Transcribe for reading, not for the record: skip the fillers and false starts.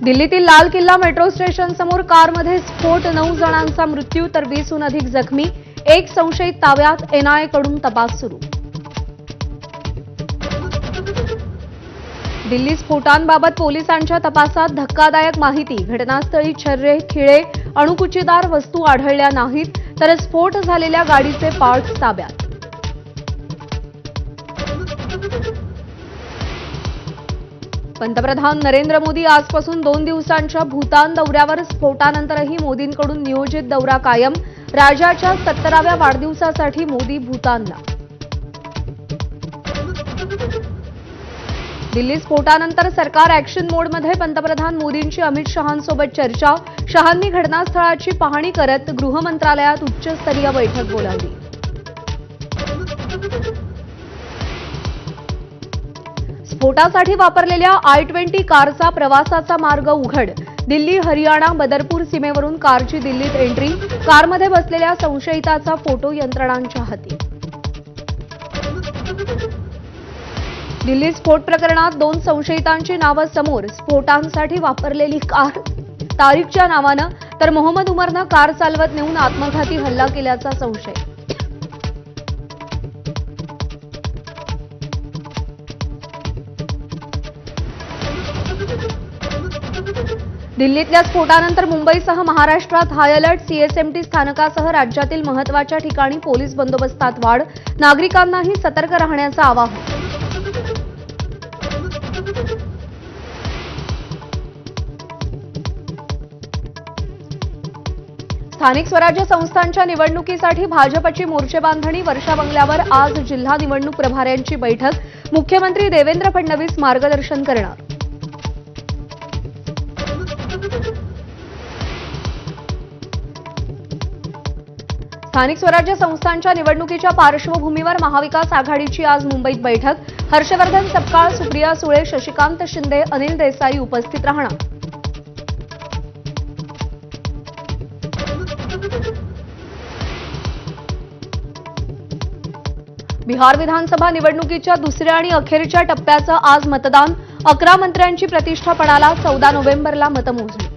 दिल्लीतील लाल किल्ला मेट्रो स्टेशन समोर कारमध्ये स्फोट, 9 जणांचा मृत्यू तर 20हून अधिक जखमी, एक संशयित ताब्यात, एनआयए कडून तपास सुरू. दिल्ली स्फोटांबाबत पोलिसांच्या तपासात धक्कादायक माहिती, घटनास्थळी छर्रे, खिळे, अणुकुचीदार वस्तू आढळल्या नाहीत, तर स्फोट झालेल्या गाडीचे पार्ट्स ताब्यात. पंतप्रधान नरेंद्र मोदी आजपासून 2 दिवसांच्या भूतान दौऱ्यावर. स्फोटानंतरही मोदींकडून नियोजित दौरा कायम. राजाच्या 70व्या वाढदिवसासाठी मोदी भूतानला. दिल्ली स्फोटानंतर सरकार ऍक्शन मोडमध्ये. पंतप्रधान मोदींची अमित शहांसोबत चर्चा. शहांनी घटनास्थळाची पाहणी करत गृह मंत्रालयात उच्चस्तरीय बैठक बोलावली. स्फोटासाठी वापरलेल्या I-20 कारचा प्रवासाचा मार्ग उघड. दिल्ली हरियाणा बदरपूर सीमेवरून कारची दिल्लीत एंट्री. कारमध्ये बसलेल्या संशयिताचा फोटो यंत्रणांच्या हाती. दिल्ली स्फोट प्रकरणात 2 संशयितांची नावं समोर. स्फोटांसाठी वापरलेली कार तारिकच्या नावानं, तर मोहम्मद उमरनं कार चालवत नेऊन आत्मघाती हल्ला केल्याचा संशय. दिल्लीतल्या स्फोटानंतर मुंबईसह महाराष्ट्रात हाय अलर्ट. CSMT स्थानकासह राज्यातील महत्त्वाच्या ठिकाणी पोलीस बंदोबस्तात वाढ. नागरिकांनाही सतर्क राहण्याचं आवाहन. स्थानिक स्वराज्य संस्थांच्या निवडणुकीसाठी भाजपची मोर्चेबांधणी. वर्षा बंगल्यावर आज जिल्हा निवडणूक प्रभाऱ्यांची बैठक. मुख्यमंत्री देवेंद्र फडणवीस मार्गदर्शन करणार. स्थानिक स्वराज्य संस्थांच्या निवडणुकीच्या पार्श्वभूमीवर महाविकास आघाडीची आज मुंबईत बैठक. हर्षवर्धन सपकाळ, सुप्रिया सुळे, शशिकांत शिंदे, अनिल देसाई उपस्थित राहणार. बिहार विधानसभा निवडणुकीच्या दुसऱ्या आणि अखेरच्या टप्प्याचं आज मतदान. 11 मंत्र्यांची प्रतिष्ठा पणाला. 14 नोव्हेंबरला मतमोजणी.